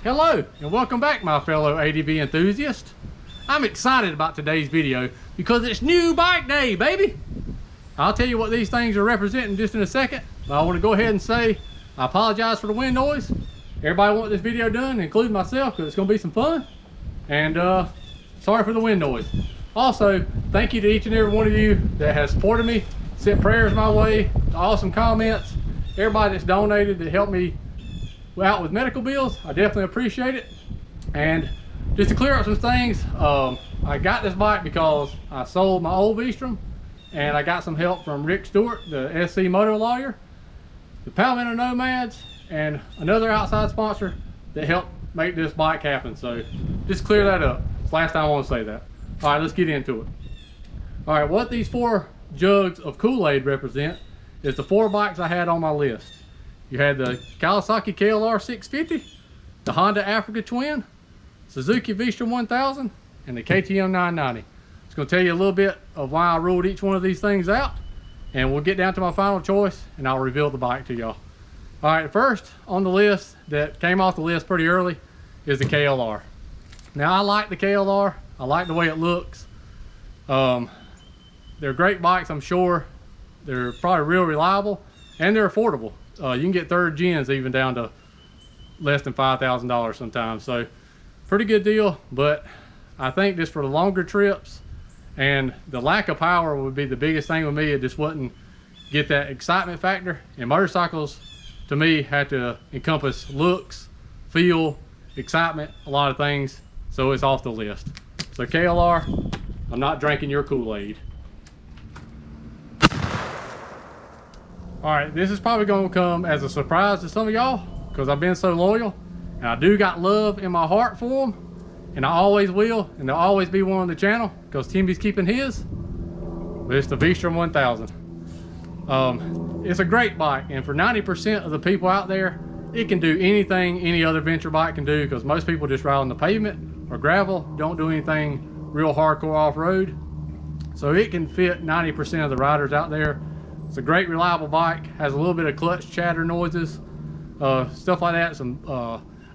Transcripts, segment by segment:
Hello and welcome back, my fellow ADV enthusiast. I'm excited about today's video because it's new bike day, baby. I'll tell you what these things are representing just in a second, but I want to go ahead and say I apologize for the wind noise. Everybody want this video done, including myself, because it's going to be some fun. And sorry for the wind noise. Also, thank you to each and every one of you that has supported me, sent prayers my way, awesome comments, everybody that's donated that helped me out with medical bills. I definitely appreciate it. And just to clear up some things, I got this bike because I sold my old V-strom, and I got some help from Rick Stewart, the SC motor lawyer, the Palmetto Nomads, and another outside sponsor that helped make this bike happen. So just clear that up. It's the last time I want to say that. All right, let's get into it. All right, what these 4 jugs of Kool-Aid represent is the 4 bikes I had on my list. You had the Kawasaki KLR 650, the Honda Africa Twin, Suzuki V-strom 1000, and the KTM 990. It's going to tell you a little bit of why I ruled each one of these things out, and we'll get down to my final choice and I'll reveal the bike to y'all. All right, first on the list that came off the list pretty early is the KLR. Now, I like the KLR. I like the way it looks. They're great bikes, I'm sure. They're probably real reliable, and they're affordable. You can get 3rd gens even down to less than $5,000 sometimes. So pretty good deal, but I think just for the longer trips and the lack of power would be the biggest thing with me. It just wouldn't get that excitement factor. And motorcycles, to me, have to encompass looks, feel, excitement, a lot of things. So it's off the list. So KLR, I'm not drinking your Kool-Aid. All right, this is probably gonna come as a surprise to some of y'all because I've been so loyal, and I do got love in my heart for them, and I always will, and they'll always be one on the channel because Timmy's keeping his. But it's the V-strom 1000. It's a great bike, and for 90% of the people out there, it can do anything any other venture bike can do, because most people just ride on the pavement or gravel, don't do anything real hardcore off-road. So it can fit 90% of the riders out there. It's a great reliable bike, has a little bit of clutch chatter noises, stuff like that, some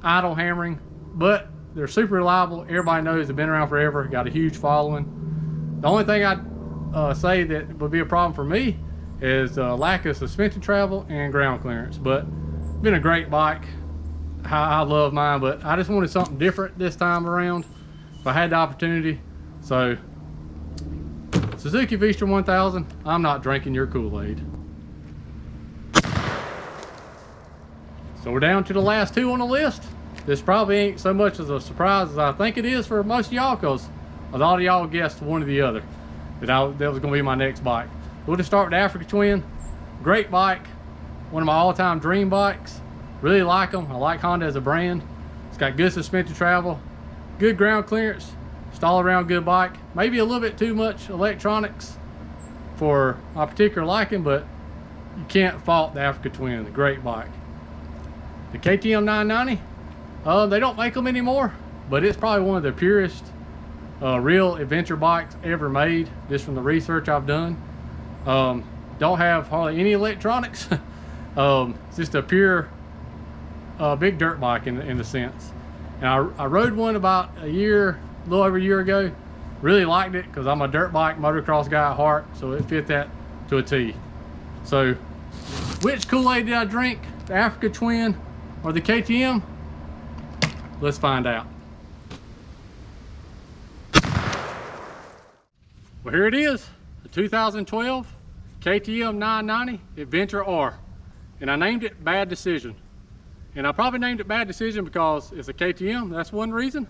idle hammering, but they're super reliable. Everybody knows they've been around forever, got a huge following. The only thing I'd say that would be a problem for me is lack of suspension travel and ground clearance, but been a great bike. I love mine, but I just wanted something different this time around if I had the opportunity. So Suzuki V-strom 1000, I'm not drinking your Kool-Aid. So we're down to the last 2 on the list. This probably ain't so much as a surprise as I think it is for most of y'all, because a lot of y'all guessed one or the other that was going to be my next bike. We'll just start with the Africa Twin. Great bike, one of my all-time dream bikes. Really like them. I like Honda as a brand. It's got good suspension travel, good ground clearance. Just all around good bike. Maybe a little bit too much electronics for my particular liking, but you can't fault the Africa Twin. A great bike. The KTM 990, they don't make them anymore, but it's probably one of the purest real adventure bikes ever made, just from the research I've done. Don't have hardly any electronics. It's just a pure big dirt bike in a sense. And I rode one about a little over a year ago. Really liked it because I'm a dirt bike motocross guy at heart, so it fit that to a T. So which Kool-Aid did I drink, the Africa Twin or the KTM? Let's find out. Well, here it is, the 2012 KTM 990 Adventure R, and I named it Bad Decision. And I probably named it Bad Decision because it's a KTM, that's one reason.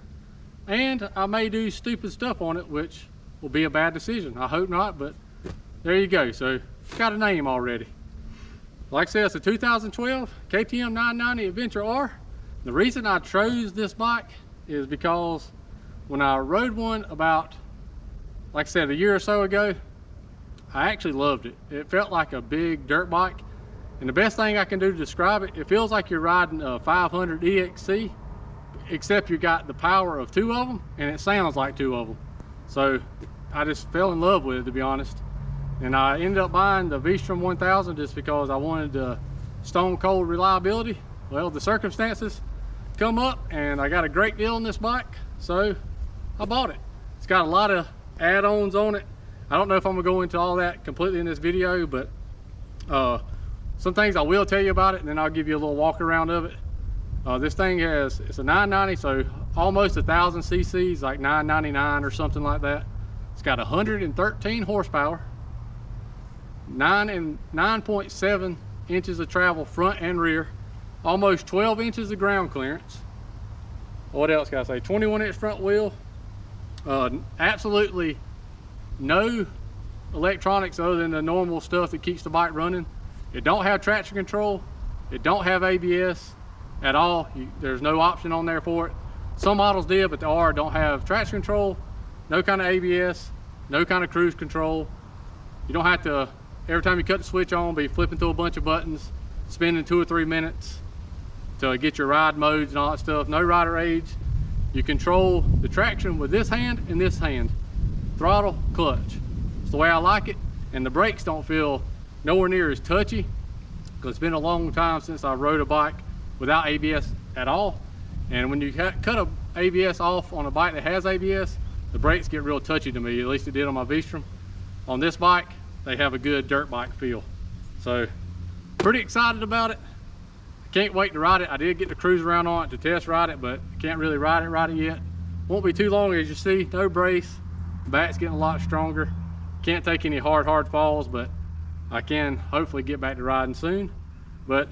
And I may do stupid stuff on it, which will be a bad decision. I hope not, but there you go. So it's got a name already. Like I said, it's a 2012 KTM 990 Adventure R. The reason I chose this bike is because when I rode one about, like I said, a year or so ago, I actually loved it. It felt like a big dirt bike. And the best thing I can do to describe it, it feels like you're riding a 500 EXC, except you got the power of 2 of them, and it sounds like 2 of them. So I just fell in love with it, to be honest. And I ended up buying the V-strom 1000 just because I wanted the stone cold reliability. Well, the circumstances come up and I got a great deal on this bike, so I bought it. It's got a lot of add-ons on it. I don't know if I'm gonna go into all that completely in this video, but some things I will tell you about it, and then I'll give you a little walk around of it. This thing it's a 990, so almost 1,000 cc's, like 999 or something like that. It's got 113 horsepower, 9.7 inches of travel front and rear, almost 12 inches of ground clearance. What else can I say? 21-inch front wheel. Absolutely no electronics other than the normal stuff that keeps the bike running. It don't have traction control. It don't have ABS at all. There's no option on there for it. Some models did, but the R don't have traction control, no kind of ABS, no kind of cruise control. You don't have to, every time you cut the switch on, be flipping through a bunch of buttons, spending 2 or 3 minutes to get your ride modes and all that stuff. No rider age. You control the traction with this hand and this hand. Throttle, clutch. It's the way I like it. And the brakes don't feel nowhere near as touchy, because it's been a long time since I rode a bike without ABS at all. And when you cut a ABS off on a bike that has ABS, the brakes get real touchy to me. At least it did on my V-strom. On this bike, they have a good dirt bike feel. So pretty excited about it. Can't wait to ride it. I did get to cruise around on it to test ride it, but can't really ride it yet. Won't be too long, as you see. No brace. Back's getting a lot stronger. Can't take any hard falls, but I can hopefully get back to riding soon. But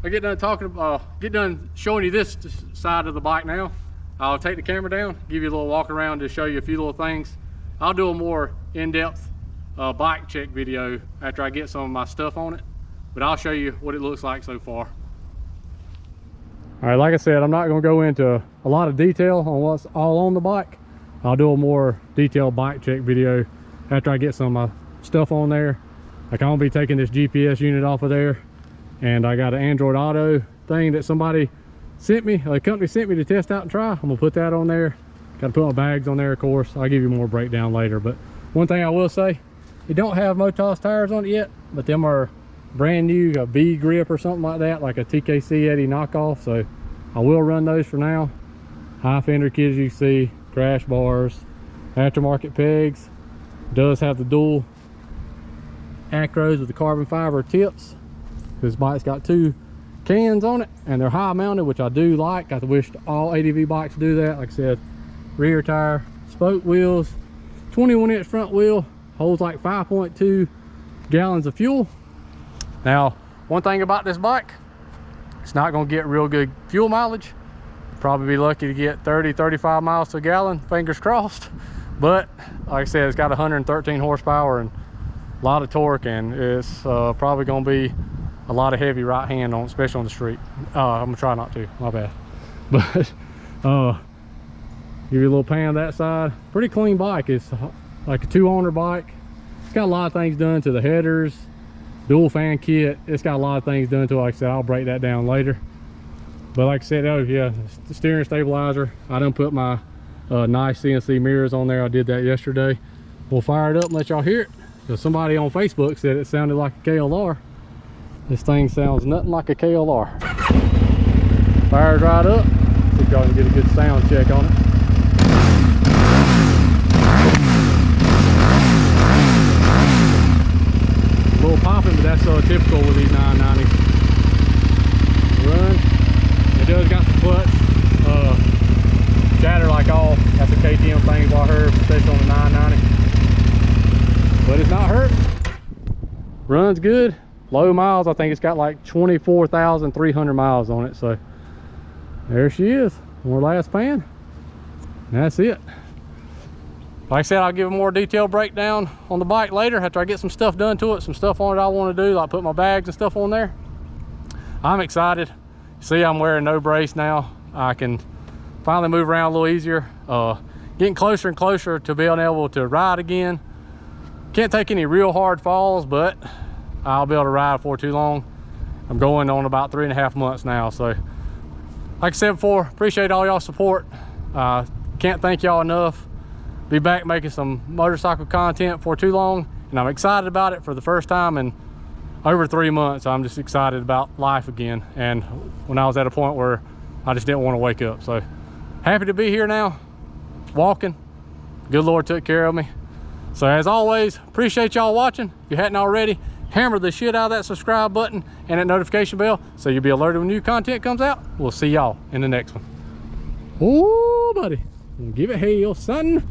I get done showing you this side of the bike now. I'll take the camera down, give you a little walk around to show you a few little things. I'll do a more in-depth bike check video after I get some of my stuff on it, but I'll show you what it looks like so far. All right, like I said, I'm not gonna go into a lot of detail on what's all on the bike. I'll do a more detailed bike check video after I get some of my stuff on there. Like, I'm gonna be taking this GPS unit off of there, and I got an Android Auto thing that somebody sent me, a company sent me to test out and try. I'm gonna put that on there. Got to put my bags on there, of course. I'll give you more breakdown later, but one thing I will say, it don't have Motos tires on it yet, but them are brand new, a B grip or something like that, like a TKC 80 knockoff. So I will run those for now. High fender kits, you see, crash bars, aftermarket pegs. Does have the dual acros with the carbon fiber tips. This bike's got 2 cans on it, and they're high mounted, which I do like. I wish all ADV bikes do that. Like I said, rear tire, spoke wheels, 21-inch front wheel, holds like 5.2 gallons of fuel. Now, one thing about this bike, it's not going to get real good fuel mileage. Probably be lucky to get 30-35 miles to a gallon, fingers crossed. But like I said, it's got 113 horsepower and a lot of torque, and it's probably going to be a lot of heavy right hand on, especially on the street. I'm gonna try not to, my bad. But give you a little pan that side. Pretty clean bike. It's like a 2-owner bike. It's got a lot of things done to the headers, dual fan kit. It's got a lot of things done to it. Like I said, I'll break that down later. But like I said, oh yeah, the steering stabilizer. I done put my nice CNC mirrors on there. I did that yesterday. We'll fire it up and let y'all hear it, because somebody on Facebook said it sounded like a KLR. This thing sounds nothing like a KLR. Fires right up. See if y'all can get a good sound check on it. A little popping, but that's typical with these 990s. Run. It does got the clutch chatter like all. That's the KTM things I heard, especially on the 990. But it's not hurt. Runs good. Low miles. I think it's got like 24,300 miles on it. So there she is, more last pan. And that's it. Like I said, I'll give a more detailed breakdown on the bike later after I get some stuff done to it, some stuff on it I want to do, like put my bags and stuff on there. I'm excited. See, I'm wearing no brace now. I can finally move around a little easier. Getting closer and closer to being able to ride again. Can't take any real hard falls, but I'll be able to ride for too long. I'm going on about 3.5 months now. So like I said before, appreciate all y'all support. Can't thank y'all enough. Be back making some motorcycle content for too long, and I'm excited about it for the first time in over 3 months. I'm just excited about life again. And when I was at a point where I just didn't want to wake up. So happy to be here now, walking. Good Lord took care of me. So as always, appreciate y'all watching. If you hadn't already, hammer the shit out of that subscribe button and that notification bell so you'll be alerted when new content comes out. We'll see y'all in the next one. Oh, buddy. Give it hell, son.